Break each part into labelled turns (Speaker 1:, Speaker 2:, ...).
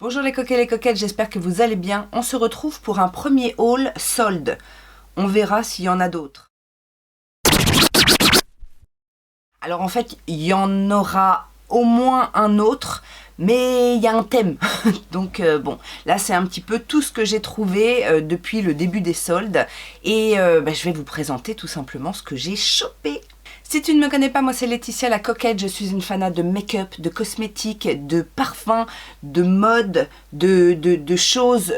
Speaker 1: Bonjour les coquets et les coquettes, j'espère que vous allez bien. On se retrouve pour un premier haul solde. On verra s'il y en a d'autres. Alors en fait, il y en aura au moins un autre, mais il y a un thème. Donc bon, là c'est un petit peu tout ce que j'ai trouvé depuis le début des soldes. Et je vais vous présenter tout simplement ce que j'ai chopé. Si tu ne me connais pas, moi c'est Laetitia la coquette, je suis une fanat de make-up, de cosmétiques, de parfums, de mode, de choses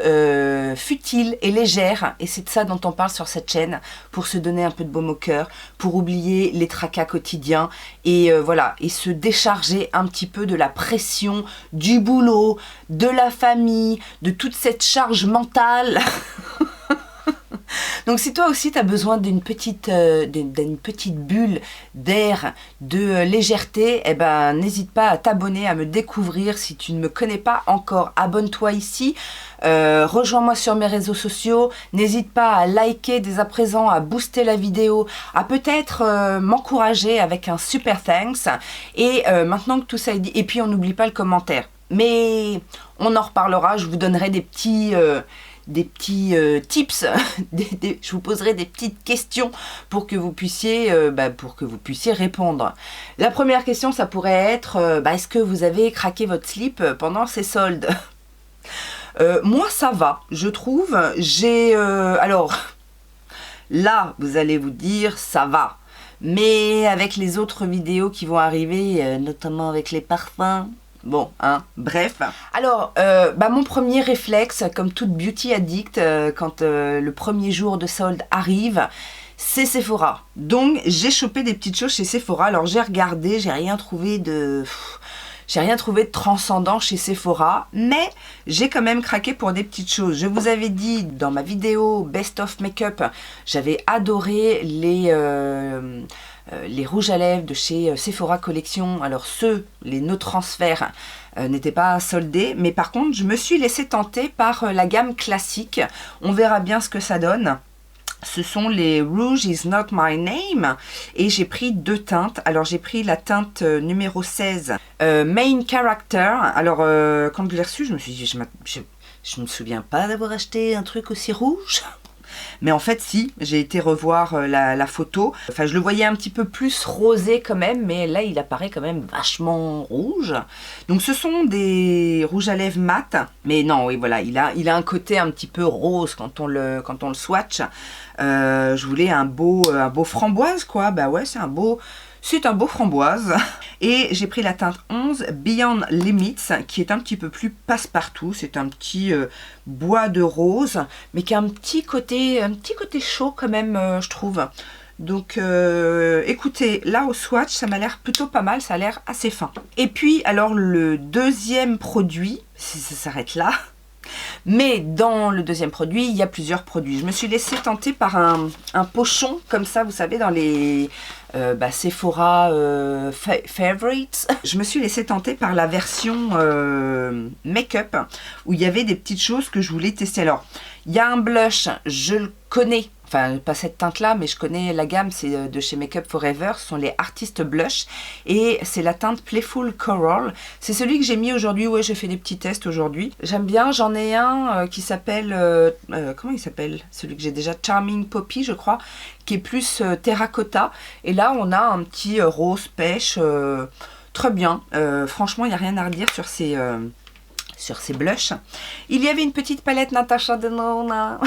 Speaker 1: futiles et légères. Et c'est de ça dont on parle sur cette chaîne, pour se donner un peu de baume au cœur, pour oublier les tracas quotidiens et voilà, et se décharger un petit peu de la pression, du boulot, de la famille, de toute cette charge mentale. Donc si toi aussi tu as besoin d'une petite bulle d'air, de légèreté, eh ben n'hésite pas à t'abonner, à me découvrir. Si tu ne me connais pas encore, abonne-toi ici, rejoins-moi sur mes réseaux sociaux, n'hésite pas à liker dès à présent, à booster la vidéo, à peut-être m'encourager avec un super thanks. Et maintenant que tout ça est dit, et puis on n'oublie pas le commentaire. Mais on en reparlera, je vous donnerai des petits tips, je vous poserai des petites questions pour que vous puissiez répondre. La première question, ça pourrait être est-ce que vous avez craqué votre slip pendant ces soldes? Moi ça va, je trouve. J'ai alors là vous allez vous dire ça va, mais avec les autres vidéos qui vont arriver, notamment avec les parfums. Bon, hein, bref. Alors, mon premier réflexe, comme toute beauty addict, quand le premier jour de solde arrive, c'est Sephora. Donc, j'ai chopé des petites choses chez Sephora. Alors, j'ai regardé, j'ai rien trouvé de transcendant chez Sephora, mais j'ai quand même craqué pour des petites choses. Je vous avais dit dans ma vidéo Best of Makeup, j'avais adoré les rouges à lèvres de chez Sephora Collection. Alors les no transferts n'étaient pas soldés, mais par contre je me suis laissée tenter par la gamme classique. On verra bien ce que ça donne. Ce sont les Rouge is not my name et j'ai pris deux teintes. Alors j'ai pris la teinte numéro 16 Main Character. Alors quand je l'ai reçue, je me suis dit je me souviens pas d'avoir acheté un truc aussi rouge. Mais en fait si, j'ai été revoir la photo. Enfin je le voyais un petit peu plus rosé quand même, mais là il apparaît quand même vachement rouge. Donc ce sont des rouges à lèvres mat. Mais non, oui voilà, il a un côté un petit peu rose quand on le swatch. Je voulais un beau framboise quoi. Bah ouais, c'est un beau framboise. Et j'ai pris la teinte 11 Beyond Limits, qui est un petit peu plus passe-partout. C'est un petit bois de rose, mais qui a un petit côté chaud quand même, je trouve. Donc écoutez, là au swatch, ça m'a l'air plutôt pas mal, ça a l'air assez fin. Et puis alors le deuxième produit, si ça s'arrête là, mais dans le deuxième produit, il y a plusieurs produits. Je me suis laissée tenter par un pochon, comme ça, vous savez, dans les Sephora Favorites. Je me suis laissée tenter par la version make-up, où il y avait des petites choses que je voulais tester. Alors, il y a un blush, je le connais. Enfin, pas cette teinte-là, mais je connais la gamme, c'est de chez Make Up Forever, ce sont les Artist Blush, et c'est la teinte Playful Coral. C'est celui que j'ai mis aujourd'hui, ouais, j'ai fait des petits tests aujourd'hui. J'aime bien, j'en ai un qui s'appelle, comment il s'appelle? Celui que j'ai déjà, Charming Poppy, je crois, qui est plus terracotta, et là on a un petit rose pêche, très bien, franchement il n'y a rien à redire sur ces blushs. Il y avait une petite palette Natasha Denona.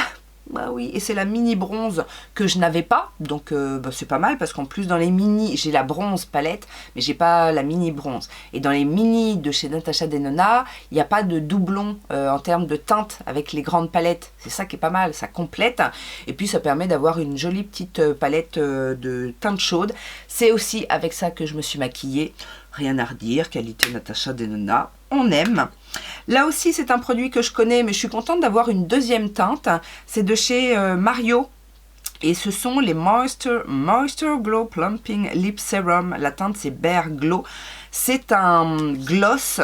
Speaker 1: Bah oui, et c'est la mini bronze que je n'avais pas, donc c'est pas mal parce qu'en plus dans les mini, j'ai la bronze palette, mais j'ai pas la mini bronze. Et dans les mini de chez Natasha Denona, il n'y a pas de doublon en termes de teinte avec les grandes palettes. C'est ça qui est pas mal, ça complète. Et puis ça permet d'avoir une jolie petite palette de teinte chaude. C'est aussi avec ça que je me suis maquillée. Rien à redire, qualité Natasha Denona, on aime. Là aussi c'est un produit que je connais, mais je suis contente d'avoir une deuxième teinte. C'est de chez Mario. Et ce sont les Moisture Glow Plumping Lip Serum. La teinte c'est Bear Glow. C'est un gloss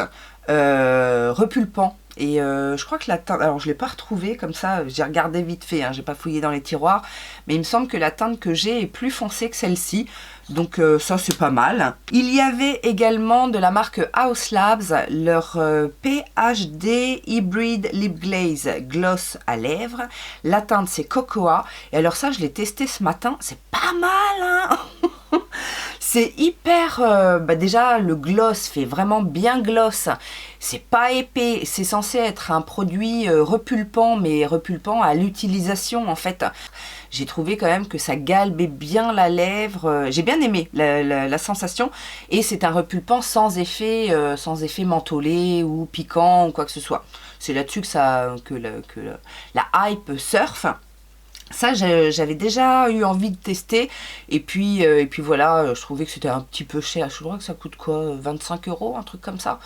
Speaker 1: repulpant. Et je crois que la teinte, alors je ne l'ai pas retrouvée comme ça, j'ai regardé vite fait, hein, j'ai pas fouillé dans les tiroirs, mais il me semble que la teinte que j'ai est plus foncée que celle-ci. Donc ça c'est pas mal. Il y avait également de la marque Haus Labs leur PHD Hybrid Lip Glaze Gloss à lèvres. La teinte c'est Cocoa. Et alors ça je l'ai testé ce matin, c'est pas mal hein. C'est hyper... déjà le gloss fait vraiment bien gloss. C'est pas épais, c'est censé être un produit repulpant, mais repulpant à l'utilisation en fait. J'ai trouvé quand même que ça galbait bien la lèvre. J'ai bien aimé la sensation. Et c'est un repulpant sans effet mentholé ou piquant ou quoi que ce soit. C'est là-dessus que la hype surfe. Ça, j'avais déjà eu envie de tester. Et puis voilà, je trouvais que c'était un petit peu cher. Je crois que ça coûte quoi, 25 €, un truc comme ça.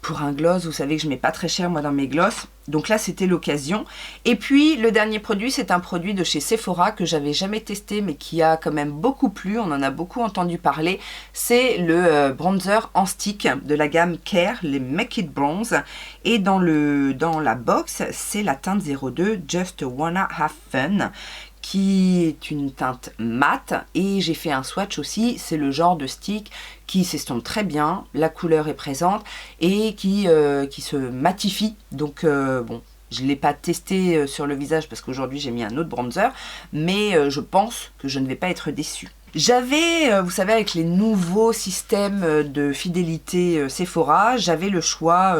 Speaker 1: Pour un gloss, vous savez que je mets pas très cher moi dans mes gloss. Donc là, c'était l'occasion. Et puis, le dernier produit, c'est un produit de chez Sephora que j'avais jamais testé, mais qui a quand même beaucoup plu. On en a beaucoup entendu parler. C'est le bronzer en stick de la gamme Care, les Make It Bronze. Et dans la box, c'est la teinte 02 Just Wanna Have Fun, qui est une teinte mate, et j'ai fait un swatch aussi. C'est le genre de stick qui s'estompe très bien, la couleur est présente et qui se matifie. Donc bon, je ne l'ai pas testé sur le visage parce qu'aujourd'hui j'ai mis un autre bronzer, mais je pense que je ne vais pas être déçue. J'avais, vous savez, avec les nouveaux systèmes de fidélité Sephora, j'avais le choix...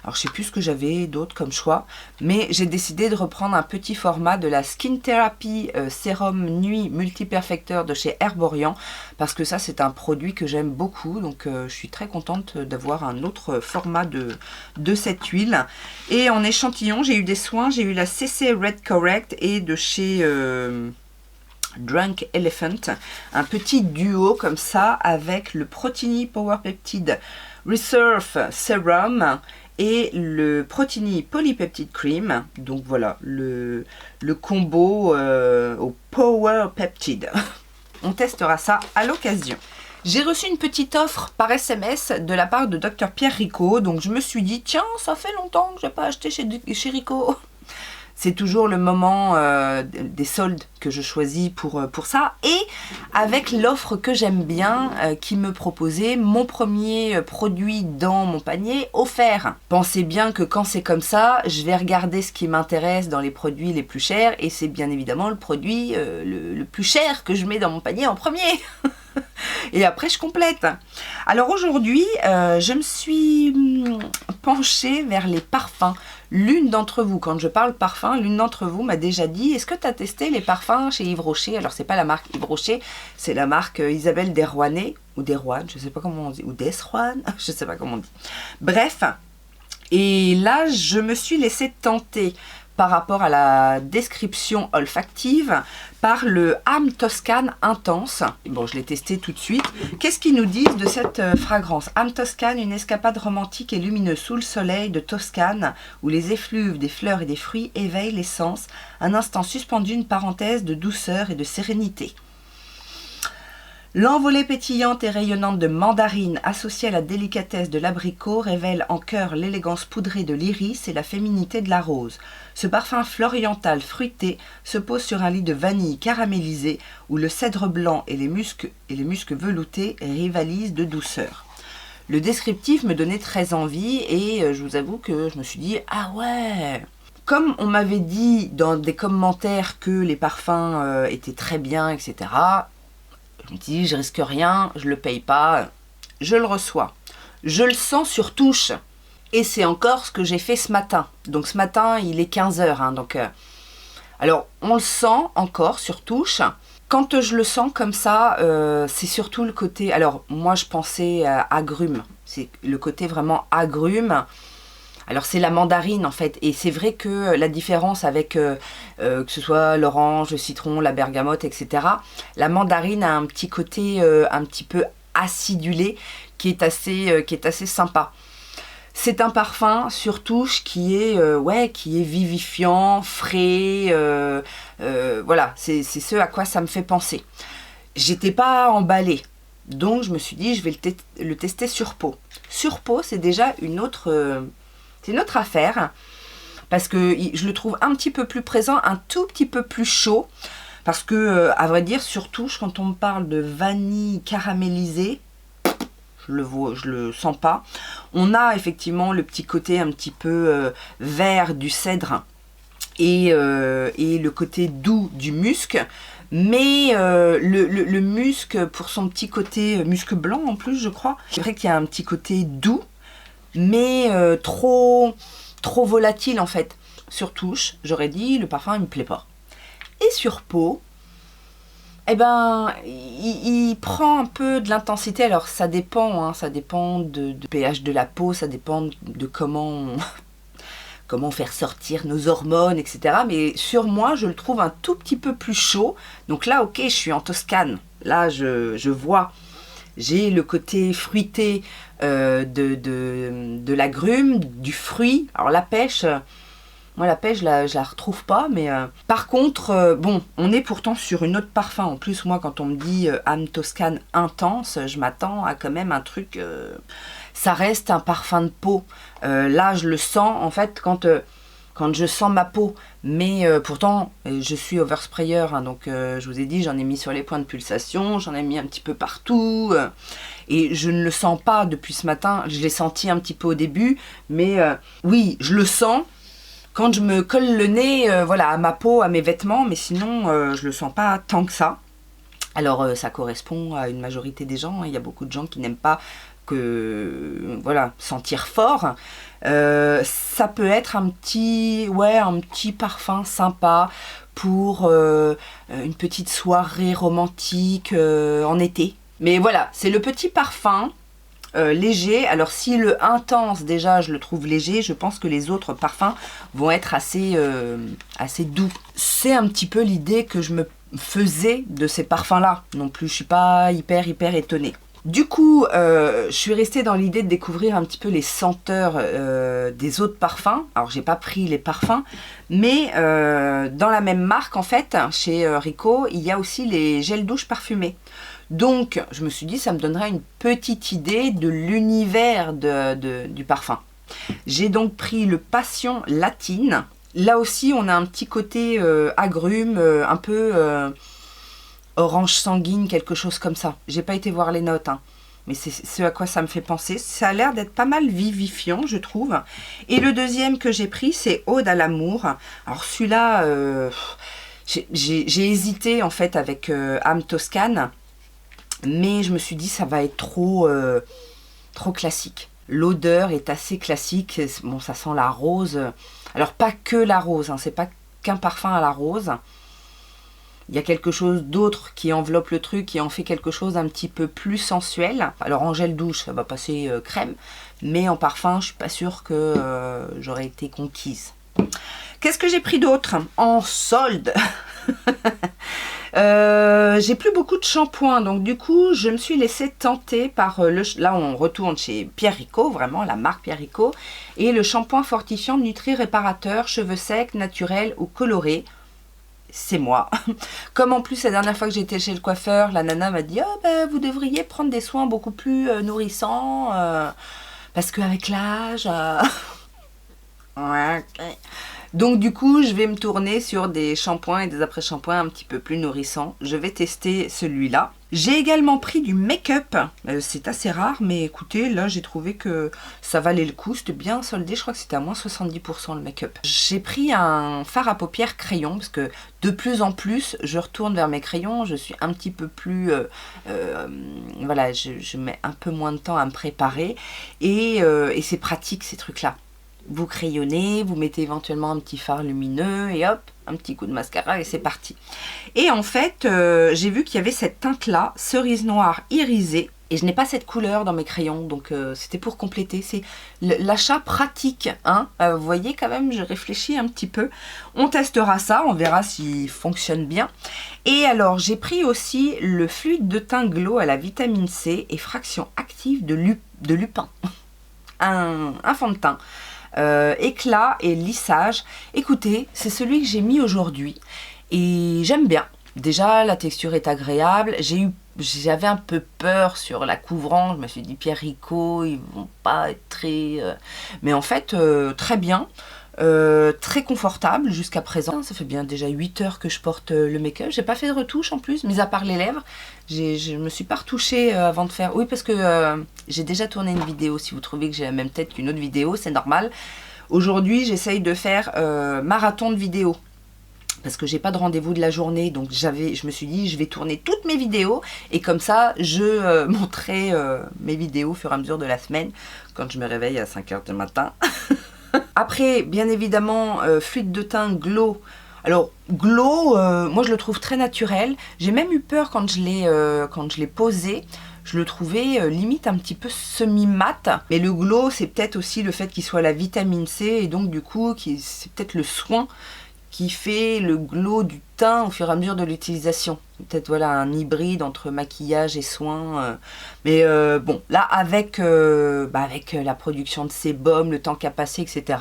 Speaker 1: alors, je sais plus ce que j'avais d'autre comme choix, mais j'ai décidé de reprendre un petit format de la Skin Therapy Sérum Nuit Multi-Perfecteur de chez Herborian, parce que ça, c'est un produit que j'aime beaucoup, donc je suis très contente d'avoir un autre format de cette huile. Et en échantillon, j'ai eu des soins, j'ai eu la CC Red Correct et de chez... Drunk Elephant, un petit duo comme ça avec le Protini Power Peptide Resurf Serum et le Protini Polypeptide Cream. Donc voilà, le combo au Power Peptide. On testera ça à l'occasion. J'ai reçu une petite offre par SMS de la part de Dr Pierre Rico, donc je me suis dit, tiens, ça fait longtemps que je n'ai pas acheté chez Rico. C'est toujours le moment des soldes que je choisis pour ça. Et avec l'offre que j'aime bien, qui me proposait mon premier produit dans mon panier offert. Pensez bien que quand c'est comme ça, je vais regarder ce qui m'intéresse dans les produits les plus chers. Et c'est bien évidemment le produit le plus cher que je mets dans mon panier en premier. Et après je complète. Alors aujourd'hui je me suis penchée vers les parfums. L'une d'entre vous, quand je parle parfum, l'une d'entre vous m'a déjà dit, est-ce que tu as testé les parfums chez Yves Rocher? Alors c'est pas la marque Yves Rocher, c'est la marque Isabelle Desrouannet, ou Desrouannes, je sais pas comment on dit, ou Desrouannes, je sais pas comment on dit. Bref, et là je me suis laissée tenter par rapport à la description olfactive par le Âme Toscane Intense. Bon, je l'ai testé tout de suite. Qu'est-ce qu'ils nous disent de cette fragrance? Âme Toscane, une escapade romantique et lumineuse sous le soleil de Toscane, où les effluves des fleurs et des fruits éveillent les sens, un instant suspendu, une parenthèse de douceur et de sérénité. L'envolée pétillante et rayonnante de mandarine associée à la délicatesse de l'abricot révèle en chœur l'élégance poudrée de l'iris et la féminité de la rose. Ce parfum floriental fruité se pose sur un lit de vanille caramélisée où le cèdre blanc et les muscs veloutés rivalisent de douceur. Le descriptif me donnait très envie et je vous avoue que je me suis dit « Ah ouais !» Comme on m'avait dit dans des commentaires que les parfums étaient très bien, etc., je me dis, je risque rien, je le paye pas, je le reçois. Je le sens sur touche. Et c'est encore ce que j'ai fait ce matin. Donc ce matin, il est 15 h. Hein, alors, on le sent encore sur touche. Quand je le sens comme ça, c'est surtout le côté... Alors, moi, je pensais à agrumes. C'est le côté vraiment agrumes. Alors c'est la mandarine en fait, et c'est vrai que la différence avec que ce soit l'orange, le citron, la bergamote, etc. La mandarine a un petit côté un petit peu acidulé qui est assez sympa. C'est un parfum sur touche qui est vivifiant, frais, voilà, c'est ce à quoi ça me fait penser. J'étais pas emballée, donc je me suis dit je vais le tester sur peau. Sur peau, c'est déjà une autre affaire, parce que je le trouve un petit peu plus présent, un tout petit peu plus chaud. Parce que, à vrai dire, surtout quand on me parle de vanille caramélisée, je le sens pas. On a effectivement le petit côté un petit peu vert du cèdre et le côté doux du musc. Mais le musc, pour son petit côté musc blanc en plus, je crois, c'est vrai qu'il y a un petit côté doux, mais trop volatile en fait. Sur touche, j'aurais dit, le parfum il me plaît pas. Et sur peau, eh ben, il prend un peu de l'intensité. Alors ça dépend, hein, ça dépend du pH de la peau, ça dépend de comment faire sortir nos hormones, etc. Mais sur moi, je le trouve un tout petit peu plus chaud. Donc là, ok, je suis en Toscane. Là, je vois, j'ai le côté fruité de l'agrume, du fruit. Alors la pêche, moi la pêche, je la retrouve pas. Mais par contre, bon, on est pourtant sur une autre parfum. En plus, moi, quand on me dit âme Toscane intense, je m'attends à quand même un truc... ça reste un parfum de peau. Là, je le sens, en fait, quand je sens ma peau. Mais pourtant, je suis oversprayer, hein, donc je vous ai dit, j'en ai mis sur les points de pulsation, j'en ai mis un petit peu partout. Et je ne le sens pas depuis ce matin. Je l'ai senti un petit peu au début. Mais oui, je le sens quand je me colle le nez voilà, à ma peau, à mes vêtements. Mais sinon, je le sens pas tant que ça. Alors, ça correspond à une majorité des gens. Il y a beaucoup de gens qui n'aiment pas voilà, sentir fort. Ça peut être un petit parfum sympa pour une petite soirée romantique en été. Mais voilà, c'est le petit parfum léger. Alors si le intense déjà je le trouve léger, je pense que les autres parfums vont être assez doux. C'est un petit peu l'idée que je me faisais de ces parfums là. Non plus, je suis pas hyper étonnée. Du coup, je suis restée dans l'idée de découvrir un petit peu les senteurs des autres parfums. Alors, j'ai pas pris les parfums, mais dans la même marque, en fait, chez Rico, il y a aussi les gels douche parfumés. Donc, je me suis dit, ça me donnerait une petite idée de l'univers du parfum. J'ai donc pris le Passion Latine. Là aussi, on a un petit côté agrume, un peu... orange sanguine, quelque chose comme ça. J'ai pas été voir les notes, hein, mais c'est ce à quoi ça me fait penser. Ça a l'air d'être pas mal vivifiant, je trouve. Et le deuxième que j'ai pris, c'est Ode à l'amour. Alors celui-là, j'ai hésité en fait avec âme Toscane, mais je me suis dit ça va être trop classique. L'odeur est assez classique. Bon, ça sent la rose. Alors pas que la rose, hein, c'est pas qu'un parfum à la rose. Il y a quelque chose d'autre qui enveloppe le truc, qui en fait quelque chose un petit peu plus sensuel. Alors en gel douche, ça va passer crème, mais en parfum, je suis pas sûre que j'aurais été conquise. Qu'est-ce que j'ai pris d'autre en solde? J'ai plus beaucoup de shampoing, donc du coup, je me suis laissée tenter par là, on retourne chez Pierre Rico, vraiment la marque Pierre Rico, et le shampoing fortifiant nutri-réparateur, cheveux secs, naturels ou colorés. C'est moi. Comme en plus la dernière fois que j'étais chez le coiffeur, la nana m'a dit oh, ben, vous devriez prendre des soins beaucoup plus nourrissants parce qu'avec l'âge... Ouais, ok. Donc du coup, je vais me tourner sur des shampoings et des après-shampoings un petit peu plus nourrissants. Je vais tester celui-là. J'ai également pris du make-up. C'est assez rare, mais écoutez, là j'ai trouvé que ça valait le coup. C'était bien soldé, je crois que c'était à moins 70% le make-up. J'ai pris un fard à paupières crayon, parce que de plus en plus, je retourne vers mes crayons. Je suis un petit peu plus... voilà, je mets un peu moins de temps à me préparer. Et c'est pratique ces trucs-là. Vous crayonnez, vous mettez éventuellement un petit fard lumineux et hop, un petit coup de mascara et c'est parti. Et en fait, j'ai vu qu'il y avait cette teinte-là, cerise noire irisée. Et je n'ai pas cette couleur dans mes crayons, donc c'était pour compléter. C'est l'achat pratique, hein. Vous voyez quand même, je réfléchis un petit peu. On testera ça, on verra s'il fonctionne bien. Et alors, j'ai pris aussi le fluide de teint Glow à la vitamine C et fraction active de lupin. Un fond de teint. Éclat et lissage. Écoutez, c'est celui que j'ai mis aujourd'hui et j'aime bien. Déjà, la texture est agréable. J'avais un peu peur sur la couvrance. Je me suis dit, Pierre Rico, ils vont pas être très... Mais en fait, très bien. Très confortable jusqu'à présent. Ça fait bien déjà 8 heures que je porte le make-up. J'ai pas fait de retouche en plus, mis à part les lèvres. Je me suis pas retouchée avant de faire... Oui, parce que j'ai déjà tourné une vidéo. Si vous trouvez que j'ai la même tête qu'une autre vidéo, c'est normal. Aujourd'hui, j'essaye de faire marathon de vidéos. Parce que j'ai pas de rendez-vous de la journée, donc je me suis dit je vais tourner toutes mes vidéos et comme ça je montrerai mes vidéos au fur et à mesure de la semaine quand je me réveille à 5 heures du matin. Après, bien évidemment, fluide de teint Glow. Alors, Glow, moi je le trouve très naturel. J'ai même eu peur quand je l'ai posé. Je le trouvais limite un petit peu semi-mat. Mais le Glow, c'est peut-être aussi le fait qu'il soit la vitamine C. Et donc, du coup, c'est peut-être le soin qui fait le glow du teint au fur et à mesure de l'utilisation. Peut-être voilà un hybride entre maquillage et soin. Mais bon, là avec la production de sébum, le temps qu'a passé, etc.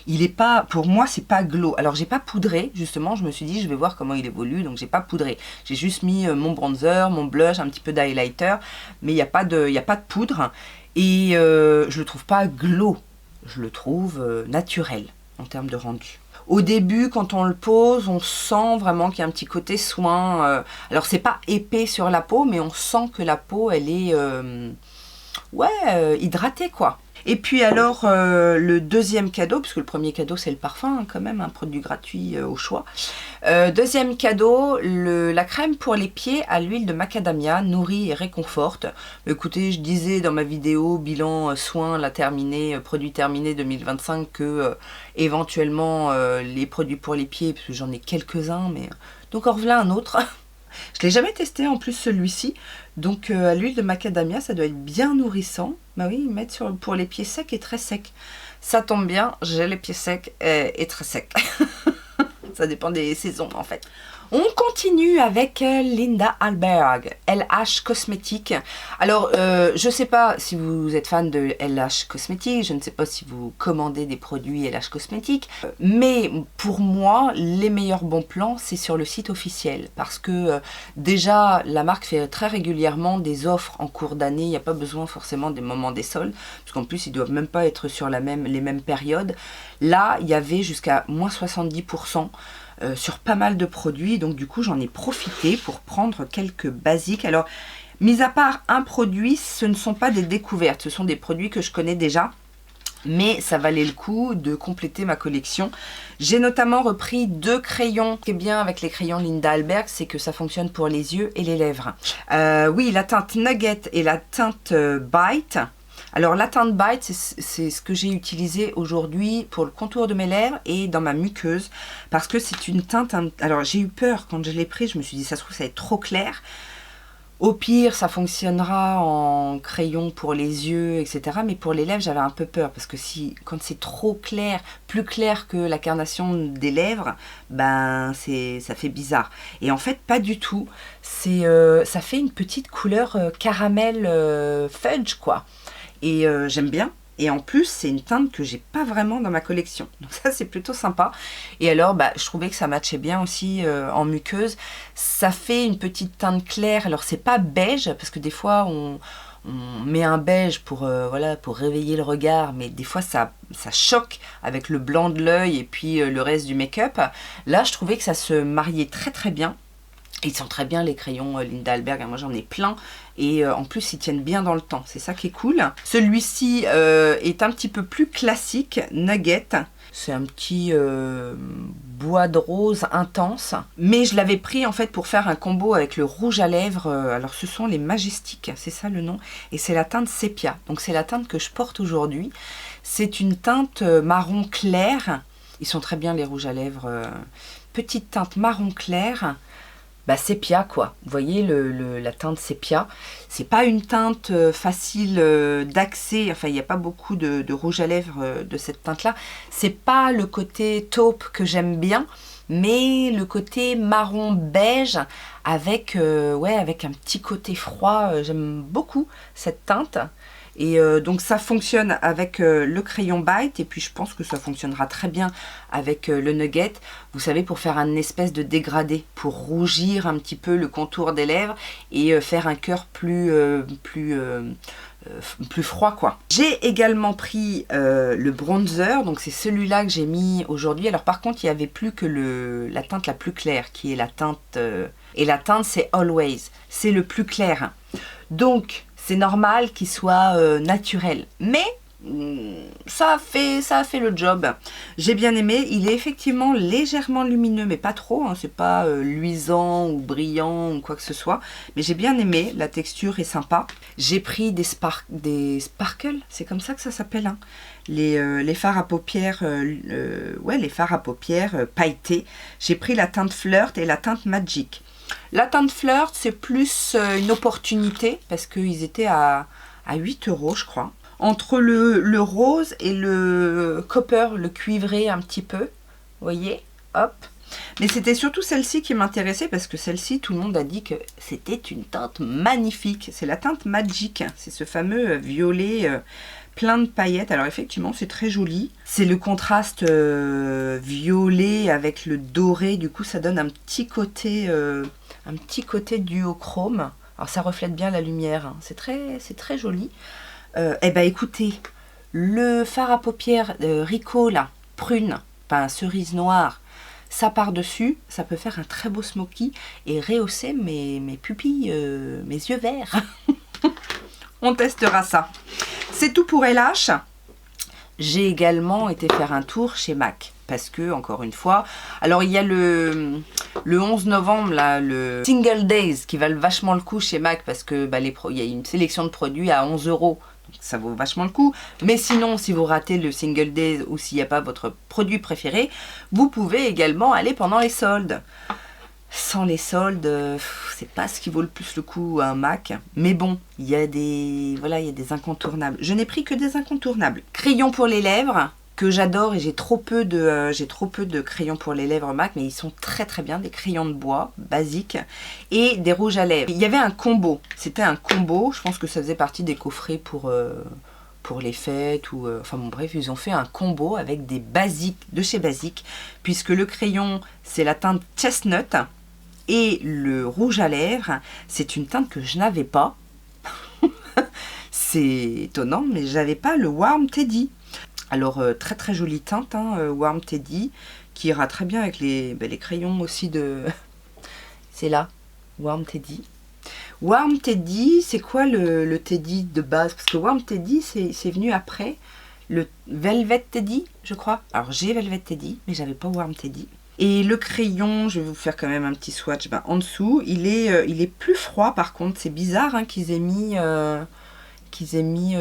Speaker 1: Il est pas, pour moi, c'est pas glow. Alors j'ai pas poudré, justement, je me suis dit je vais voir comment il évolue, donc j'ai pas poudré. J'ai juste mis mon bronzer, mon blush, un petit peu d'highlighter, mais il n'y a pas de poudre. Et je le trouve pas glow, je le trouve naturel en termes de rendu. Au début, quand on le pose, on sent vraiment qu'il y a un petit côté soin. Alors, c'est pas épais sur la peau, mais on sent que la peau, elle est hydratée, quoi. Et puis alors, le deuxième cadeau, puisque le premier cadeau, c'est le parfum, hein, quand même, un produit gratuit au choix. Deuxième cadeau, la crème pour les pieds à l'huile de macadamia, nourrit et réconforte. Écoutez, je disais dans ma vidéo bilan soins, la terminée, produit terminé 2025, que éventuellement les produits pour les pieds, parce que j'en ai quelques-uns, mais donc en voilà un autre. Je ne l'ai jamais testé en plus celui-ci, donc à l'huile de macadamia, ça doit être bien nourrissant. Bah oui, mettre pour les pieds secs et très secs. Ça tombe bien, j'ai les pieds secs et très secs. Ça dépend des saisons en fait. On continue avec Linda Alberg, LH Cosmétiques. Alors, je ne sais pas si vous êtes fan de LH Cosmétiques, je ne sais pas si vous commandez des produits LH Cosmétiques, mais pour moi, les meilleurs bons plans, c'est sur le site officiel. Parce que déjà, la marque fait très régulièrement des offres en cours d'année, il n'y a pas besoin forcément des moments des soldes, parce qu'en plus, ils ne doivent même pas être sur les mêmes périodes. Là, il y avait jusqu'à moins 70%. Sur pas mal de produits, donc du coup j'en ai profité pour prendre quelques basiques. Alors, mis à part un produit, ce ne sont pas des découvertes, ce sont des produits que je connais déjà, mais ça valait le coup de compléter ma collection. J'ai notamment repris 2 crayons. Ce qui est bien avec les crayons Linda Alberg, c'est que ça fonctionne pour les yeux et les lèvres. Oui, la teinte Nugget et la teinte Bite. Alors la teinte Bite, c'est ce que j'ai utilisé aujourd'hui pour le contour de mes lèvres et dans ma muqueuse. Parce que c'est une teinte... Alors j'ai eu peur quand je l'ai pris, je me suis dit ça se trouve ça va être trop clair. Au pire, ça fonctionnera en crayon pour les yeux, etc. Mais pour les lèvres, j'avais un peu peur. Parce que quand c'est trop clair, plus clair que la carnation des lèvres, ben ça fait bizarre. Et en fait, pas du tout. Ça fait une petite couleur caramel fudge, quoi. Et j'aime bien. Et en plus, c'est une teinte que j'ai pas vraiment dans ma collection. Donc ça, c'est plutôt sympa. Et alors, je trouvais que ça matchait bien aussi en muqueuse. Ça fait une petite teinte claire. Alors, c'est pas beige, parce que des fois, on met un beige pour réveiller le regard. Mais des fois, ça choque avec le blanc de l'œil et puis le reste du make-up. Là, je trouvais que ça se mariait très très bien. Ils sont très bien les crayons Linda Alberg, moi j'en ai plein et en plus ils tiennent bien dans le temps, c'est ça qui est cool. Celui-ci est un petit peu plus classique, Nugget. C'est un petit bois de rose intense, mais je l'avais pris en fait pour faire un combo avec le rouge à lèvres. Alors ce sont les Majestiques, c'est ça le nom, et c'est la teinte Sépia. Donc c'est la teinte que je porte aujourd'hui. C'est une teinte marron clair. Ils sont très bien les rouges à lèvres. Petite teinte marron clair. Sépia quoi, vous voyez la teinte sépia, c'est pas une teinte facile d'accès, enfin il n'y a pas beaucoup de rouge à lèvres de cette teinte là, c'est pas le côté taupe que j'aime bien, mais le côté marron beige avec un petit côté froid, j'aime beaucoup cette teinte. Et donc ça fonctionne avec le crayon Bite, et puis je pense que ça fonctionnera très bien avec le Nugget. Vous savez, pour faire un espèce de dégradé, pour rougir un petit peu le contour des lèvres et faire un cœur plus froid, quoi. J'ai également pris le bronzer, donc c'est celui-là que j'ai mis aujourd'hui. Alors par contre, il n'y avait plus que la teinte la plus claire, qui est la teinte... et la teinte, c'est Always. C'est le plus clair. Donc, c'est normal qu'il soit naturel. Mais ça a fait le job. J'ai bien aimé. Il est effectivement légèrement lumineux, mais pas trop. Hein. C'est pas luisant ou brillant ou quoi que ce soit. Mais j'ai bien aimé. La texture est sympa. J'ai pris des sparkles. C'est comme ça que ça s'appelle. Hein. Les fards à paupières, les fards à paupières pailletés. J'ai pris la teinte Flirt et la teinte Magic. La teinte Flirt, c'est plus une opportunité parce qu'ils étaient à 8 €, je crois. Entre le rose et le copper, le cuivré un petit peu. Vous voyez, hop. Mais c'était surtout celle-ci qui m'intéressait parce que celle-ci, tout le monde a dit que c'était une teinte magnifique. C'est la teinte Magic. C'est ce fameux violet plein de paillettes. Alors effectivement, c'est très joli. C'est le contraste violet avec le doré. Du coup, ça donne un petit côté duochrome. Alors ça reflète bien la lumière. Hein. C'est très joli. Eh ben écoutez, le fard à paupières Rico là, prune, pas cerise noire, ça par-dessus, ça peut faire un très beau smoky et rehausser mes pupilles, mes yeux verts. On testera ça. C'est tout pour LH. J'ai également été faire un tour chez MAC. Parce que, encore une fois, alors il y a le 11 novembre, là, le Single Days qui valent vachement le coup chez MAC parce que il y a une sélection de produits à 11 €. Donc ça vaut vachement le coup. Mais sinon, si vous ratez le Single Days ou s'il n'y a pas votre produit préféré, vous pouvez également aller pendant les soldes. Sans les soldes, c'est pas ce qui vaut le plus le coup à un MAC. Mais bon, il y a des incontournables. Je n'ai pris que des incontournables. Crayon pour les lèvres, que j'adore, et j'ai trop peu de crayons pour les lèvres MAC, mais ils sont très très bien, des crayons de bois basiques et des rouges à lèvres. Il y avait un combo, c'était un combo, je pense que ça faisait partie des coffrets pour les fêtes ou enfin bon bref, ils ont fait un combo avec des basiques de chez Basique, puisque le crayon c'est la teinte Chestnut et le rouge à lèvres c'est une teinte que je n'avais pas. C'est étonnant, mais j'avais pas le Warm Teddy. Alors très très jolie teinte, hein, Warm Teddy, qui ira très bien avec les crayons aussi de... C'est là, Warm Teddy. Warm Teddy, c'est quoi le Teddy de base? Parce que Warm Teddy, c'est venu après le Velvet Teddy, je crois. Alors j'ai Velvet Teddy, mais j'avais pas Warm Teddy. Et le crayon, je vais vous faire quand même un petit swatch en dessous. Il est plus froid par contre, c'est bizarre hein, qu'ils aient mis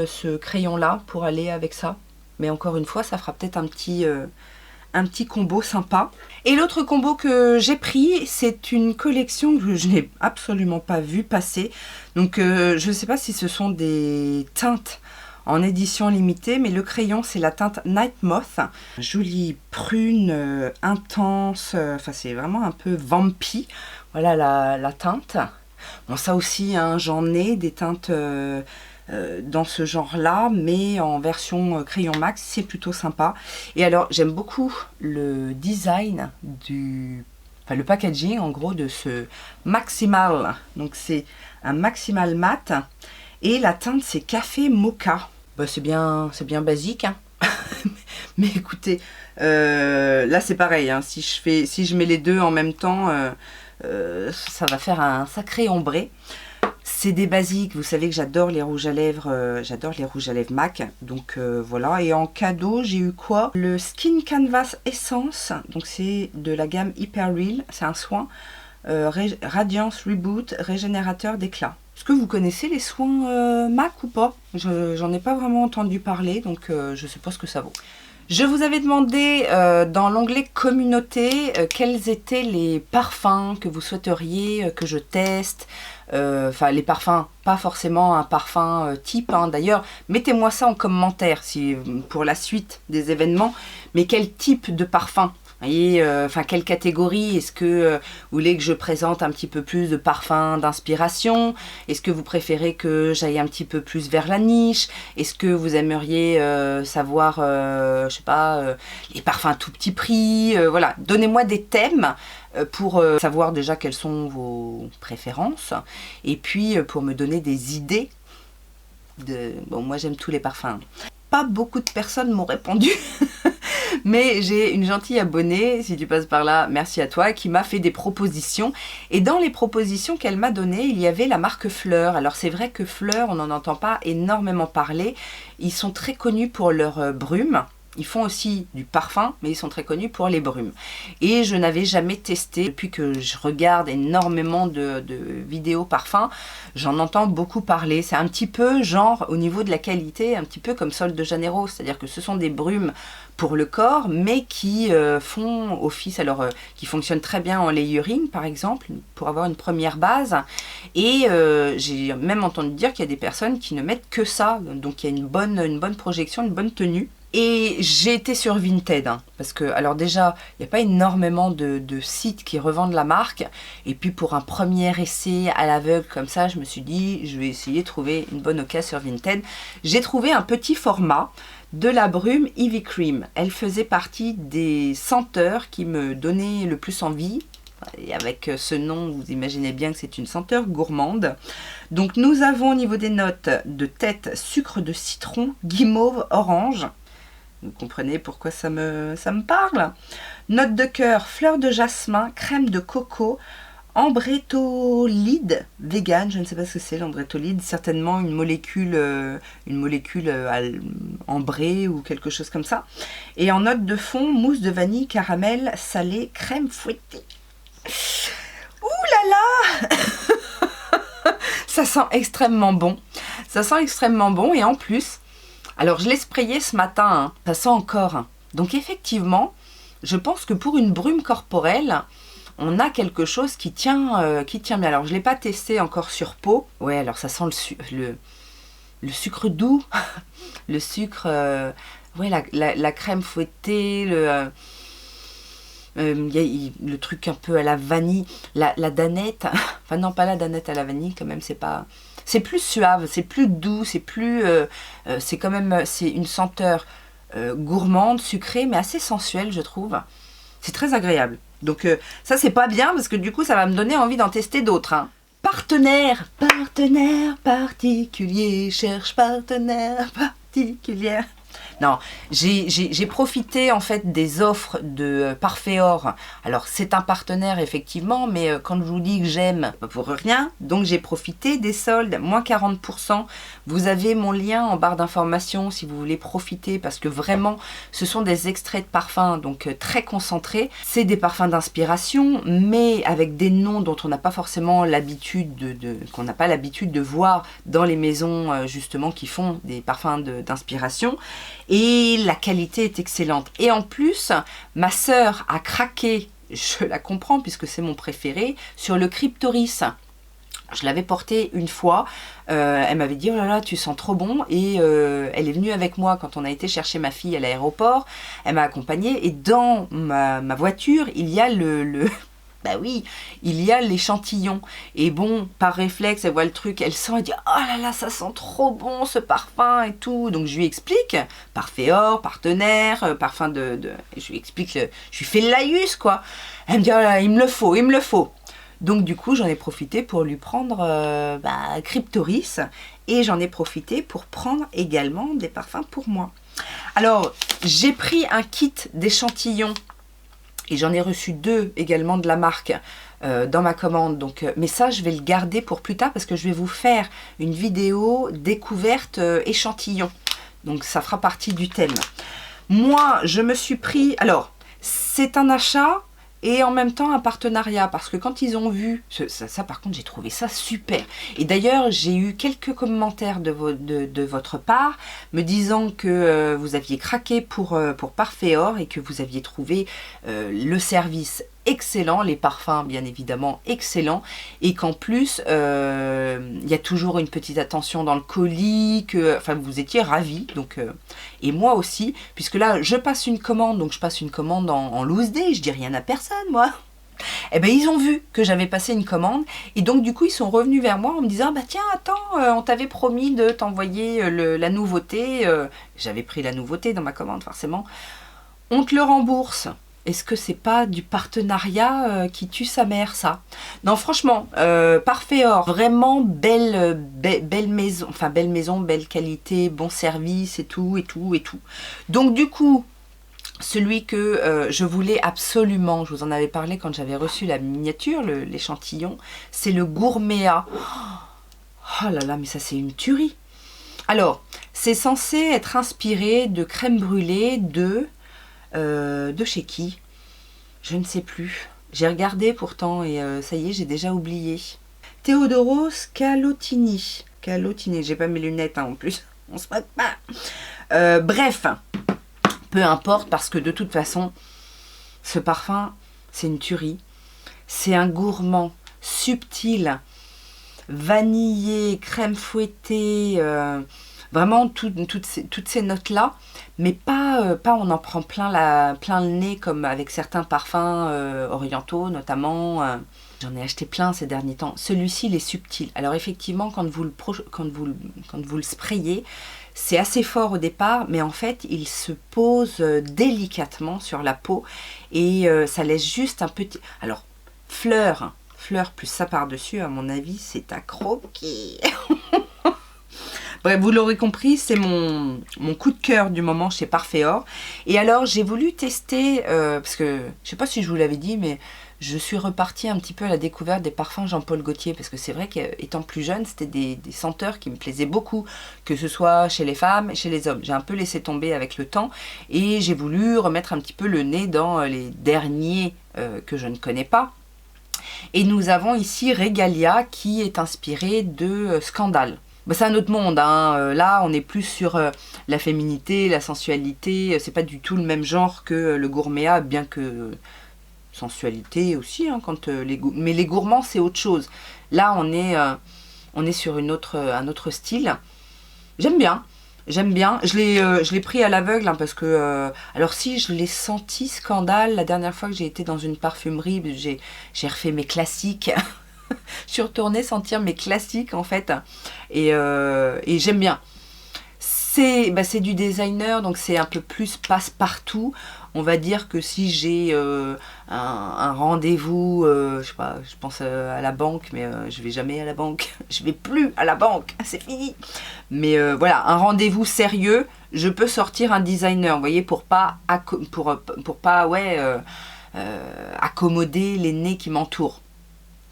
Speaker 1: ce crayon-là pour aller avec ça. Mais encore une fois, ça fera peut-être un petit combo sympa. Et l'autre combo que j'ai pris, c'est une collection que je n'ai absolument pas vu passer. Donc je ne sais pas si ce sont des teintes en édition limitée, mais le crayon c'est la teinte Night Moth. Jolie prune, intense, enfin c'est vraiment un peu vampy. Voilà la teinte. Bon ça aussi, hein, j'en ai des teintes... dans ce genre là, mais en version crayon max, c'est plutôt sympa. Et alors j'aime beaucoup le design le packaging en gros de ce Maximal. Donc c'est un Maximal mat et la teinte c'est café mocha. C'est bien basique hein. Mais écoutez, là c'est pareil hein. Si je mets les deux en même temps, ça va faire un sacré ombré. C'est des basiques, vous savez que j'adore les rouges à lèvres, MAC, donc voilà. Et en cadeau, j'ai eu quoi? Le Skin Canvas Essence, donc c'est de la gamme Hyper Real, c'est un soin Radiance Reboot, régénérateur d'éclat. Est-ce que vous connaissez les soins MAC ou pas? J'en ai pas vraiment entendu parler, donc je sais pas ce que ça vaut. Je vous avais demandé dans l'onglet communauté quels étaient les parfums que vous souhaiteriez que je teste. Enfin les parfums, pas forcément un parfum type hein. D'ailleurs mettez-moi ça en commentaire si, pour la suite des événements, mais quel type de parfum voyez, enfin quelle catégorie? Est-ce que vous voulez que je présente un petit peu plus de parfums d'inspiration? Est-ce que vous préférez que j'aille un petit peu plus vers la niche? Est-ce que vous aimeriez savoir, je sais pas, les parfums à tout petit prix? Voilà, donnez-moi des thèmes pour savoir déjà quelles sont vos préférences et puis pour me donner des idées de... Bon, moi j'aime tous les parfums. Pas beaucoup de personnes m'ont répondu, mais j'ai une gentille abonnée, si tu passes par là, merci à toi, qui m'a fait des propositions. Et dans les propositions qu'elle m'a données, il y avait la marque Fleur. Alors c'est vrai que Fleur, on n'en entend pas énormément parler. Ils sont très connus pour leur brume. Ils font aussi du parfum, mais ils sont très connus pour les brumes. Et je n'avais jamais testé. Depuis que je regarde énormément de vidéos parfums, j'en entends beaucoup parler. C'est un petit peu genre, au niveau de la qualité, un petit peu comme Sol de Janeiro. C'est-à-dire que ce sont des brumes pour le corps, mais qui font office, alors qui fonctionnent très bien en layering, par exemple, pour avoir une première base. Et j'ai même entendu dire qu'il y a des personnes qui ne mettent que ça. Donc il y a une bonne projection, une bonne tenue. Et j'ai été sur Vinted, hein, parce que, alors déjà, il n'y a pas énormément de sites qui revendent la marque. Et puis pour un premier essai à l'aveugle comme ça, je me suis dit, je vais essayer de trouver une bonne occasion sur Vinted. J'ai trouvé un petit format de la brume Ivy Cream. Elle faisait partie des senteurs qui me donnaient le plus envie. Et avec ce nom, vous imaginez bien que c'est une senteur gourmande. Donc nous avons au niveau des notes de tête, sucre de citron, guimauve, orange. Vous comprenez pourquoi ça me parle. Note de cœur, fleur de jasmin, crème de coco, ambrétolide vegan, je ne sais pas ce que c'est l'ambrétolide, certainement une molécule ambrée ou quelque chose comme ça. Et en note de fond, mousse de vanille, caramel, salé, crème fouettée. Ouh là là. Ça sent extrêmement bon. Ça sent extrêmement bon et en plus... Alors, je l'ai sprayé ce matin, hein, ça sent encore. Hein. Donc, effectivement, je pense que pour une brume corporelle, on a quelque chose qui tient bien. Alors, je ne l'ai pas testé encore sur peau. Ouais, alors ça sent le sucre doux, le sucre, ouais, la crème fouettée, le truc un peu à la vanille, la danette. Enfin, non, pas la danette à la vanille, quand même, c'est pas... C'est plus suave, c'est plus doux, c'est plus... c'est quand même... C'est une senteur gourmande, sucrée, mais assez sensuelle, je trouve. C'est très agréable. Donc ça, c'est pas bien, parce que du coup, ça va me donner envie d'en tester d'autres. Hein. Partenaire particulier, cherche partenaire particulière. Non, j'ai profité en fait des offres de Parfeor. Alors c'est un partenaire effectivement, mais quand je vous dis que j'aime, pas pour rien, donc j'ai profité des soldes, moins 40%. Vous avez mon lien en barre d'informations si vous voulez profiter, parce que vraiment ce sont des extraits de parfums, donc très concentrés. C'est des parfums d'inspiration, mais avec des noms dont on n'a pas forcément l'habitude qu'on n'a pas l'habitude de voir dans les maisons justement qui font des parfums d'inspiration. Et la qualité est excellente. Et en plus, ma sœur a craqué, je la comprends puisque c'est mon préféré, sur le Cryptoris. Je l'avais porté une fois, elle m'avait dit « Oh là là, tu sens trop bon » et elle est venue avec moi quand on a été chercher ma fille à l'aéroport. Elle m'a accompagnée et dans ma voiture, il y a bah oui, il y a l'échantillon. Et bon, par réflexe, elle voit le truc, elle sent, elle dit « Oh là là, ça sent trop bon ce parfum et tout ». Donc je lui explique, Parfeor, partenaire, parfum de... Je lui explique, je lui fais le laïus quoi. Elle me dit « Oh là, il me le faut, il me le faut ». Donc du coup, j'en ai profité pour lui prendre Cryptoris et j'en ai profité pour prendre également des parfums pour moi. Alors, j'ai pris un kit d'échantillons et j'en ai reçu 2 également de la marque dans ma commande. Donc, mais ça, je vais le garder pour plus tard parce que je vais vous faire une vidéo découverte échantillon. Donc, ça fera partie du thème. Moi, je me suis pris... Alors, c'est un achat et en même temps un partenariat parce que quand ils ont vu... Ça par contre, j'ai trouvé ça super. Et d'ailleurs, j'ai eu quelques commentaires de votre part me disant que vous aviez craqué pour Parfeor et que vous aviez trouvé le service excellent, les parfums bien évidemment excellents, et qu'en plus il y a toujours une petite attention dans le colis, enfin vous étiez ravis, donc et moi aussi, puisque là je passe une commande, donc je passe une commande en loose day, je dis rien à personne moi. Eh ben ils ont vu que j'avais passé une commande, et donc du coup ils sont revenus vers moi en me disant bah tiens attends, on t'avait promis de t'envoyer la nouveauté, j'avais pris la nouveauté dans ma commande forcément, on te le rembourse. Est-ce que c'est pas du partenariat qui tue sa mère, ça? Non, franchement, Parfait-Or, vraiment belle maison, enfin belle maison, belle qualité, bon service et tout, et tout, et tout. Donc du coup, celui que je voulais absolument, je vous en avais parlé quand j'avais reçu la miniature, l'échantillon, c'est le Gourméa. Oh là là, mais ça c'est une tuerie. Alors, c'est censé être inspiré de crème brûlée de chez qui? Je ne sais plus. J'ai regardé pourtant et ça y est, j'ai déjà oublié. Teodoros Calotini. Calotini, j'ai pas mes lunettes hein, en plus. On se moque pas. Bref, peu importe parce que de toute façon, ce parfum, c'est une tuerie. C'est un gourmand subtil, vanillé, crème fouettée, vraiment toutes ces notes-là, mais pas on en prend plein le nez comme avec certains parfums orientaux notamment. J'en ai acheté plein ces derniers temps. Celui-ci, il est subtil. Alors effectivement, quand vous le sprayez, c'est assez fort au départ, mais en fait, il se pose délicatement sur la peau et ça laisse juste un petit... Alors, fleur plus ça par-dessus, à mon avis, c'est à croquer. Bref, vous l'aurez compris, c'est mon coup de cœur du moment chez Parfait-Or. Et alors, j'ai voulu tester, parce que, je sais pas si je vous l'avais dit, mais je suis repartie un petit peu à la découverte des parfums Jean-Paul Gaultier, parce que c'est vrai qu'étant plus jeune, c'était des senteurs qui me plaisaient beaucoup, que ce soit chez les femmes et chez les hommes. J'ai un peu laissé tomber avec le temps, et j'ai voulu remettre un petit peu le nez dans les derniers que je ne connais pas. Et nous avons ici Regalia, qui est inspiré de Scandale. Bah, c'est un autre monde, hein. Là on est plus sur la féminité, la sensualité, c'est pas du tout le même genre que le Gourméa, bien que sensualité aussi, hein, mais les gourmands c'est autre chose. Là on est sur un autre style. J'aime bien, je l'ai pris à l'aveugle, hein, parce que, alors si je l'ai senti Scandale, la dernière fois que j'ai été dans une parfumerie, j'ai refait mes classiques. Je suis retournée sentir mes classiques en fait, et j'aime bien. C'est du designer, donc c'est un peu plus passe-partout. On va dire que si j'ai un rendez-vous, je sais pas, je pense à la banque, mais je vais jamais à la banque. Je vais plus à la banque, c'est fini. Mais voilà, un rendez-vous sérieux, je peux sortir un designer, vous voyez, pour pas accommoder les nez qui m'entourent.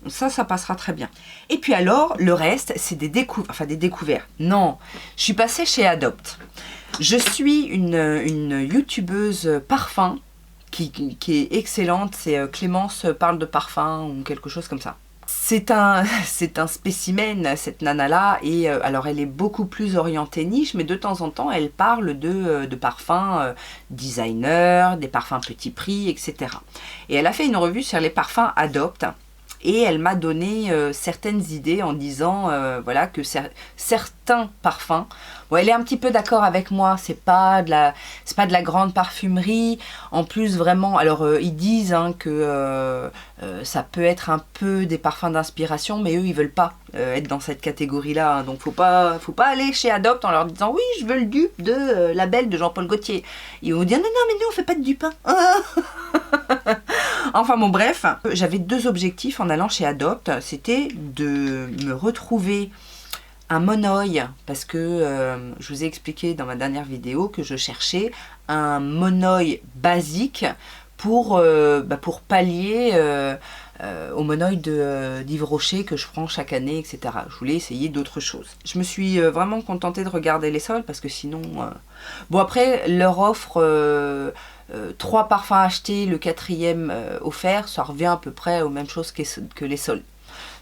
Speaker 1: Ça passera très bien. Et puis alors, le reste, c'est des découvertes. Non, je suis passée chez Adopt. Je suis une youtubeuse parfum qui est excellente. C'est Clémence parle de parfum ou quelque chose comme ça. C'est un spécimen, cette nana-là, et alors elle est beaucoup plus orientée niche, mais de temps en temps, elle parle de parfums designer, des parfums petit prix, etc. Et elle a fait une revue sur les parfums Adopt. Et elle m'a donné certaines idées en disant voilà, que certains parfums, bon, elle est un petit peu d'accord avec moi, c'est pas de la grande parfumerie. En plus vraiment, alors ils disent hein, que ça peut être un peu des parfums d'inspiration, mais eux ils veulent pas être dans cette catégorie là, hein, donc faut pas aller chez Adopt en leur disant oui je veux le dupe de label de Jean-Paul Gaultier. Ils vont vous dire non mais nous on fait pas de dupe, hein. Enfin bon bref, j'avais deux objectifs en allant chez Adopt, c'était de me retrouver un monoï, parce que je vous ai expliqué dans ma dernière vidéo que je cherchais un monoï basique pour pallier au monoï d'Yves Rocher que je prends chaque année, etc. Je voulais essayer d'autres choses. Je me suis vraiment contentée de regarder les soldes, parce que sinon... Bon après, leur offre... 3 parfums achetés, le 4e offert, ça revient à peu près aux mêmes choses que les soldes.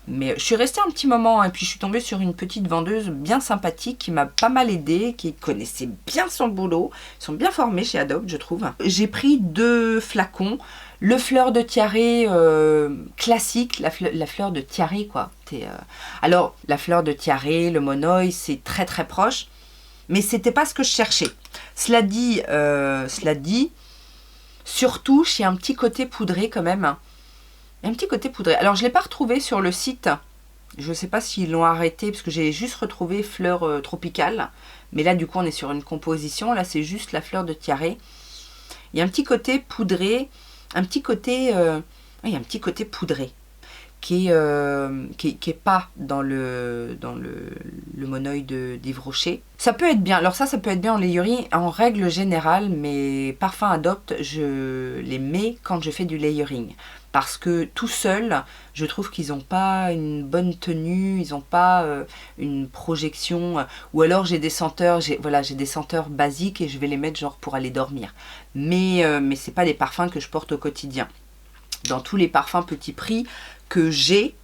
Speaker 1: Mais je suis restée un petit moment et puis je suis tombée sur une petite vendeuse bien sympathique qui m'a pas mal aidée, qui connaissait bien son boulot. Ils sont bien formés chez Adopt, je trouve. J'ai pris 2 flacons. Le fleur de tiare classique, la fleur de tiare quoi. Alors, la fleur de tiare, le monoi, c'est très très proche. Mais c'était pas ce que je cherchais. Cela dit, sur touche, il y a un petit côté poudré quand même. Il y a un petit côté poudré. Alors, je ne l'ai pas retrouvé sur le site. Je ne sais pas s'ils l'ont arrêté, parce que j'ai juste retrouvé fleur tropicale. Mais là, du coup, on est sur une composition. Là, c'est juste la fleur de tiare. Il y a un petit côté poudré. Un petit côté... il y a un petit côté poudré. Qui est pas dans le monoi d'Yves Rocher. Ça peut être bien. Alors ça peut être bien en layering en règle générale. Mes parfums Adopt, je les mets quand je fais du layering. Parce que tout seul, je trouve qu'ils n'ont pas une bonne tenue, ils n'ont pas une projection. Ou alors j'ai des senteurs, j'ai des senteurs basiques et je vais les mettre genre pour aller dormir. Mais c'est pas des parfums que je porte au quotidien. Dans tous les parfums petit prix que j'ai,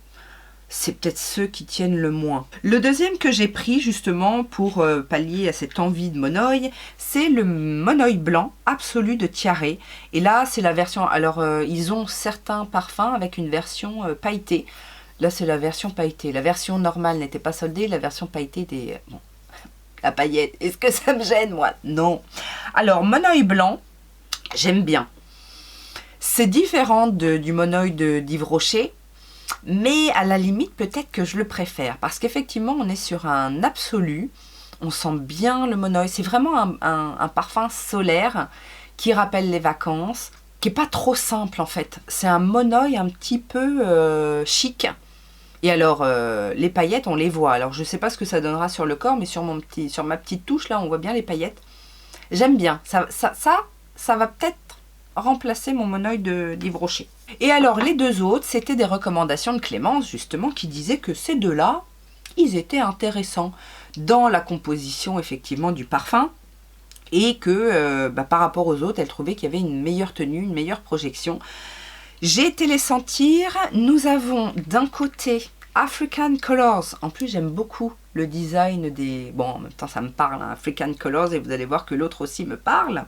Speaker 1: c'est peut-être ceux qui tiennent le moins. Le deuxième que j'ai pris justement pour pallier à cette envie de monoi, c'est le monoi blanc absolu de Tiare. Et là, c'est la version... Alors, ils ont certains parfums avec une version pailletée. Là, c'est la version pailletée. La version normale n'était pas soldée. La version pailletée était... Bon, la paillette, est-ce que ça me gêne, moi? Non. Alors, monoi blanc, j'aime bien. C'est différent du monoi d'Yves Rocher. Mais à la limite, peut-être que je le préfère. Parce qu'effectivement, on est sur un absolu. On sent bien le monoi. C'est vraiment un parfum solaire qui rappelle les vacances. Qui n'est pas trop simple en fait. C'est un monoi un petit peu chic. Et alors, les paillettes, on les voit. Alors, je ne sais pas ce que ça donnera sur le corps. Mais sur ma petite touche, là, on voit bien les paillettes. J'aime bien. Ça va peut-être remplacer mon monoi d'Yves Rocher. Et alors, les 2 autres, c'était des recommandations de Clémence, justement, qui disaient que ces 2-là, ils étaient intéressants dans la composition, effectivement, du parfum. Et que, par rapport aux autres, elle trouvait qu'il y avait une meilleure tenue, une meilleure projection. J'ai été les sentir. Nous avons d'un côté African Colors. En plus, j'aime beaucoup le design des... Bon, en même temps, ça me parle, hein, African Colors, et vous allez voir que l'autre aussi me parle.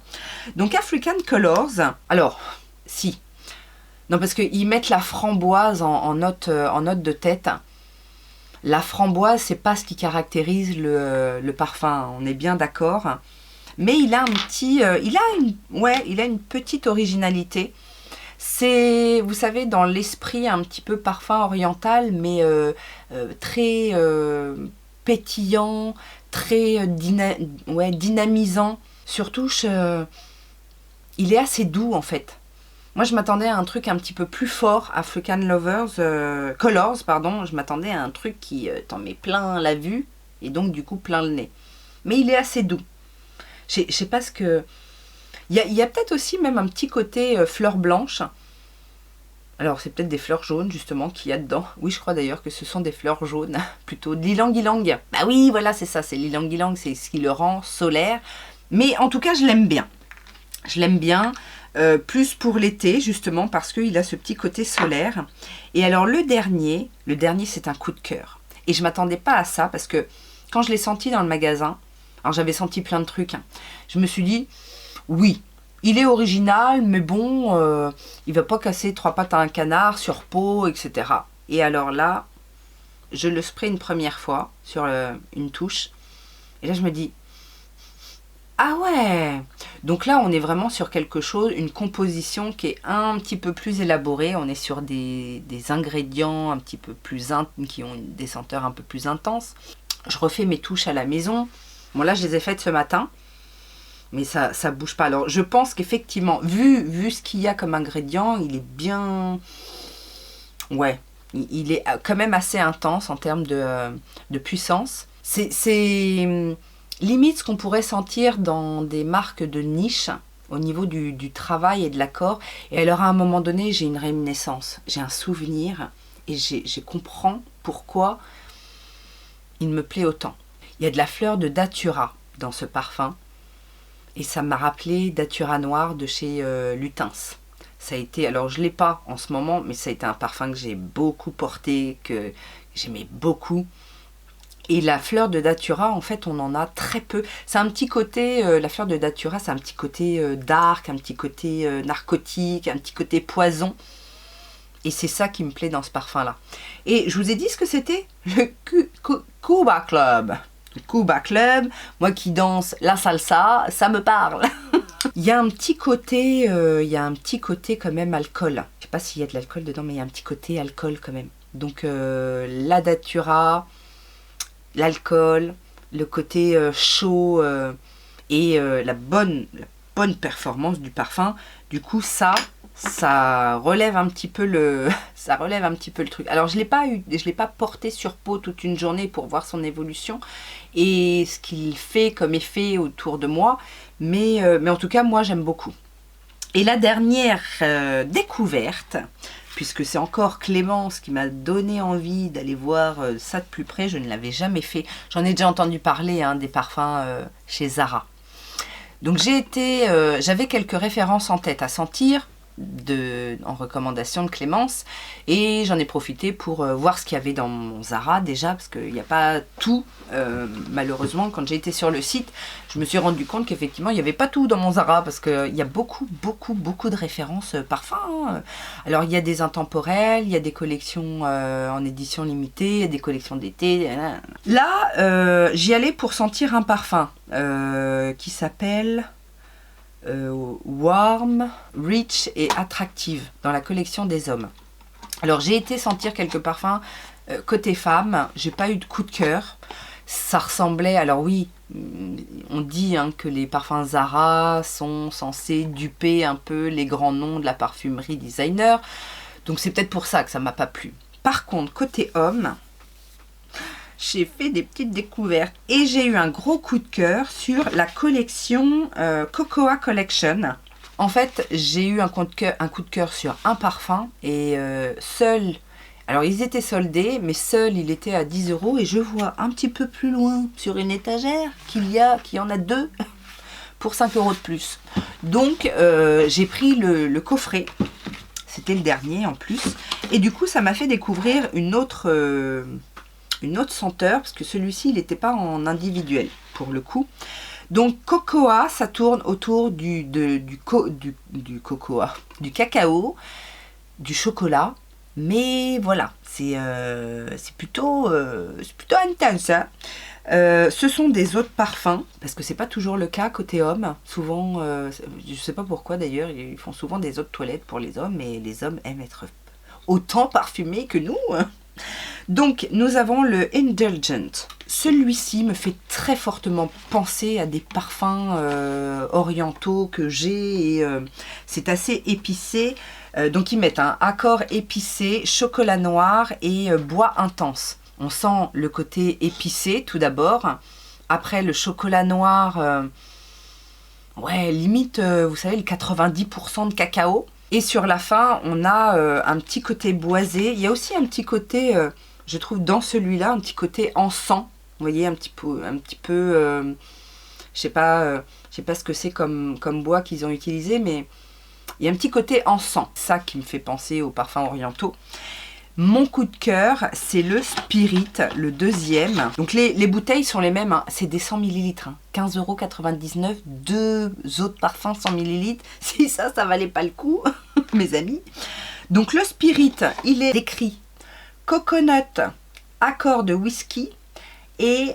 Speaker 1: Donc, African Colors, alors, si. Non, parce qu'ils mettent la framboise en note de tête. La framboise, c'est pas ce qui caractérise le parfum, on est bien d'accord. Mais il a un petit... il a une petite originalité. C'est, vous savez, dans l'esprit un petit peu parfum oriental, mais très pétillant, très dynamisant. Surtout, il est assez doux en fait. Moi, je m'attendais à un truc un petit peu plus fort, African Colors, pardon. Je m'attendais à un truc qui t'en met plein la vue et donc du coup plein le nez. Mais il est assez doux. Je sais pas ce que... Il y a peut-être aussi même un petit côté fleurs blanches. Alors, c'est peut-être des fleurs jaunes, justement, qu'il y a dedans. Oui, je crois d'ailleurs que ce sont des fleurs jaunes, plutôt de l'ilang-ilang. Bah oui, voilà, c'est ça, c'est l'ilang-ilang, c'est ce qui le rend solaire. Mais en tout cas, je l'aime bien. Je l'aime bien, plus pour l'été, justement, parce qu'il a ce petit côté solaire. Et alors, le dernier, c'est un coup de cœur. Et je ne m'attendais pas à ça, parce que quand je l'ai senti dans le magasin, alors j'avais senti plein de trucs, hein, je me suis dit, oui, il est original, mais bon, il va pas casser 3 pattes à un canard sur peau, etc. Et alors là, je le spray une première fois sur une touche. Et là, je me dis, ah ouais! Donc là, on est vraiment sur quelque chose, une composition qui est un petit peu plus élaborée. On est sur des ingrédients un petit peu plus qui ont des senteurs un peu plus intenses. Je refais mes touches à la maison. Bon, là, je les ai faites ce matin. Mais ça bouge pas. Alors, je pense qu'effectivement, vu ce qu'il y a comme ingrédient, il est bien... Ouais, il est quand même assez intense en termes de puissance. C'est limite ce qu'on pourrait sentir dans des marques de niche au niveau du travail et de l'accord. Et alors, à un moment donné, j'ai une réminiscence. J'ai un souvenir et je comprends pourquoi il me plaît autant. Il y a de la fleur de datura dans ce parfum. Et ça m'a rappelé Datura Noir de chez Lutens. Ça a été, alors je ne l'ai pas en ce moment, mais ça a été un parfum que j'ai beaucoup porté, que j'aimais beaucoup. Et la fleur de Datura, en fait, on en a très peu. C'est un petit côté, la fleur de Datura, c'est un petit côté dark, un petit côté narcotique, un petit côté poison. Et c'est ça qui me plaît dans ce parfum-là. Et je vous ai dit ce que c'était, le Cuba Club. Le Cuba Club, moi qui danse la salsa, ça me parle. Il y a un petit côté, quand même alcool. Je sais pas s'il y a de l'alcool dedans, mais il y a un petit côté alcool quand même. Donc la Datura, l'alcool, le côté chaud et la bonne performance du parfum. Du coup, ça relève un petit peu le truc. Alors je l'ai pas porté sur peau toute une journée pour voir son évolution et ce qu'il fait comme effet autour de moi, mais en tout cas moi j'aime beaucoup. Et la dernière découverte, puisque c'est encore Clémence qui m'a donné envie d'aller voir ça de plus près, je ne l'avais jamais fait. J'en ai déjà entendu parler des parfums chez Zara. Donc j'avais quelques références en tête à sentir en recommandation de Clémence et j'en ai profité pour voir ce qu'il y avait dans mon Zara déjà, parce qu'il n'y a pas tout, malheureusement. Quand j'ai été sur le site, je me suis rendu compte qu'effectivement il n'y avait pas tout dans mon Zara, parce qu'il y a beaucoup de références parfums, hein. Alors il y a des intemporels, il y a des collections en édition limitée, il y a des collections d'été. Là j'y allais pour sentir un parfum qui s'appelle Warm, Rich et Attractive dans la collection des hommes. Alors j'ai été sentir quelques parfums côté femme, j'ai pas eu de coup de cœur. Ça ressemblait, alors oui, on dit que les parfums Zara sont censés duper un peu les grands noms de la parfumerie designer, donc c'est peut-être pour ça que ça m'a pas plu. Par contre côté homme, j'ai fait des petites découvertes et j'ai eu un gros coup de cœur sur la collection Cocoa Collection. En fait, j'ai eu un coup de cœur sur un parfum et seul, alors ils étaient soldés, mais seul il était à 10 € et je vois un petit peu plus loin sur une étagère qu'il y en a deux pour 5 € de plus. Donc j'ai pris le coffret, c'était le dernier en plus, et du coup ça m'a fait découvrir une autre senteur, parce que celui-ci il n'était pas en individuel pour le coup. Donc Cocoa, ça tourne autour du cocoa, du cacao, du chocolat, mais voilà, c'est plutôt intense, hein. Ce sont des eaux de parfum, parce que c'est pas toujours le cas côté homme. Souvent, je sais pas pourquoi d'ailleurs, ils font souvent des eaux de toilette pour les hommes, et les hommes aiment être autant parfumés que nous, hein. Donc nous avons le Indulgent. Celui-ci me fait très fortement penser à des parfums orientaux que j'ai, et c'est assez épicé. Donc ils mettent un accord épicé, chocolat noir et bois intense. On sent le côté épicé tout d'abord, après le chocolat noir, ouais limite vous savez le 90% de cacao. Et sur la fin, on a un petit côté boisé. Il y a aussi un petit côté, je trouve dans celui-là, un petit côté encens. Vous voyez, un petit peu je sais pas ce que c'est comme bois qu'ils ont utilisé, mais il y a un petit côté encens. Ça qui me fait penser aux parfums orientaux. Mon coup de cœur, c'est le Spirit, le deuxième. Donc les bouteilles sont les mêmes, hein. C'est des 100 ml, hein. 15,99 €, deux autres parfums 100 ml. Si ça valait pas le coup, mes amis. Donc le Spirit, il est écrit coconut, accord de whisky et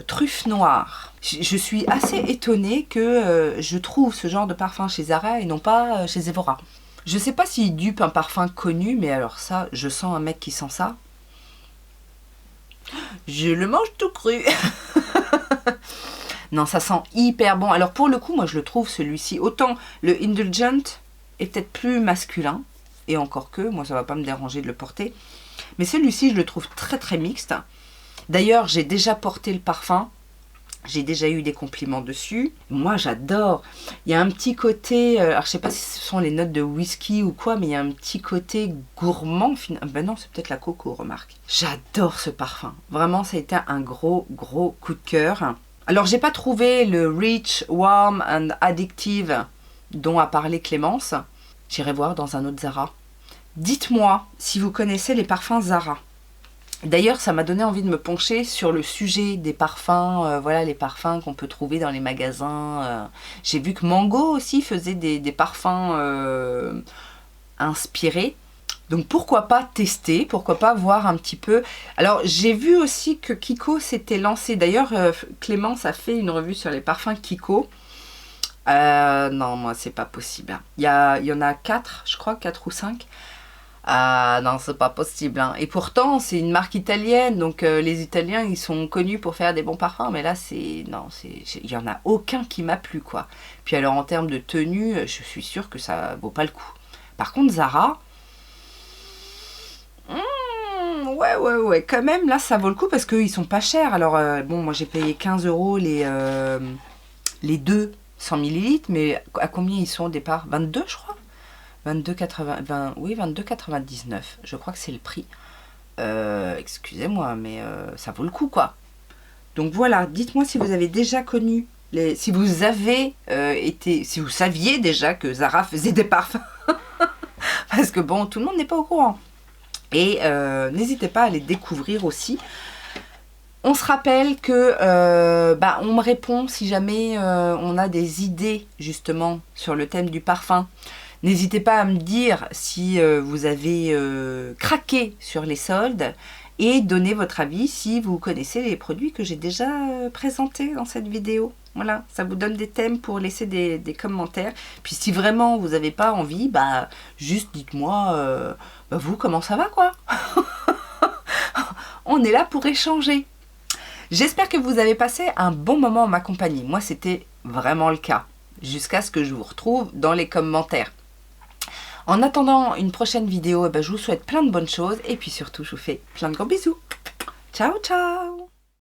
Speaker 1: truffe noire. Je suis assez étonnée que je trouve ce genre de parfum chez Zara et non pas chez Sephora. Je sais pas s'il dupe un parfum connu, mais alors ça, je sens un mec qui sent ça. Je le mange tout cru. Non, ça sent hyper bon. Alors pour le coup, moi je le trouve celui-ci, autant le Indulgent est peut-être plus masculin, et encore que, moi ça va pas me déranger de le porter. Mais celui-ci, je le trouve très très mixte. D'ailleurs, j'ai déjà porté le parfum. J'ai déjà eu des compliments dessus. Moi, j'adore. Il y a un petit côté... alors, je sais pas si ce sont les notes de whisky ou quoi, mais il y a un petit côté gourmand. Ben non, c'est peut-être la coco, remarque. J'adore ce parfum. Vraiment, ça a été un gros coup de cœur. Alors, j'ai pas trouvé le Rich, Warm and Addictive dont a parlé Clémence. J'irai voir dans un autre Zara. Dites-moi si vous connaissez les parfums Zara. D'ailleurs, ça m'a donné envie de me pencher sur le sujet des parfums, voilà, les parfums qu'on peut trouver dans les magasins. J'ai vu que Mango aussi faisait des parfums inspirés. Donc pourquoi pas tester, pourquoi pas voir un petit peu. Alors j'ai vu aussi que Kiko s'était lancé. D'ailleurs, Clémence a fait une revue sur les parfums Kiko. Non, moi c'est pas possible. Il y en a 4, je crois, 4 ou 5. Ah non, c'est pas possible. Hein. Et pourtant, c'est une marque italienne, donc les Italiens, ils sont connus pour faire des bons parfums, mais là, non, il y en a aucun qui m'a plu, quoi. Puis alors, en termes de tenue, je suis sûre que ça vaut pas le coup. Par contre, Zara, ouais, quand même, là, ça vaut le coup parce qu'ils sont pas chers. Alors, bon, moi, j'ai payé 15 € les deux 100 ml, mais à combien ils sont au départ? 22, je crois. 22,99. Je crois que c'est le prix. Excusez-moi, mais ça vaut le coup, quoi. Donc voilà, dites-moi si vous avez déjà connu, si vous avez si vous saviez déjà que Zara faisait des parfums. Parce que bon, tout le monde n'est pas au courant. Et n'hésitez pas à les découvrir aussi. On se rappelle que on me répond si jamais on a des idées justement sur le thème du parfum. N'hésitez pas à me dire si vous avez craqué sur les soldes et donner votre avis si vous connaissez les produits que j'ai déjà présentés dans cette vidéo. Voilà, ça vous donne des thèmes pour laisser des commentaires. Puis si vraiment vous n'avez pas envie, juste dites-moi, vous, comment ça va, quoi. On est là pour échanger. J'espère que vous avez passé un bon moment en ma compagnie. Moi, c'était vraiment le cas. Jusqu'à ce que je vous retrouve dans les commentaires. En attendant une prochaine vidéo, je vous souhaite plein de bonnes choses et puis surtout, je vous fais plein de gros bisous. Ciao, ciao!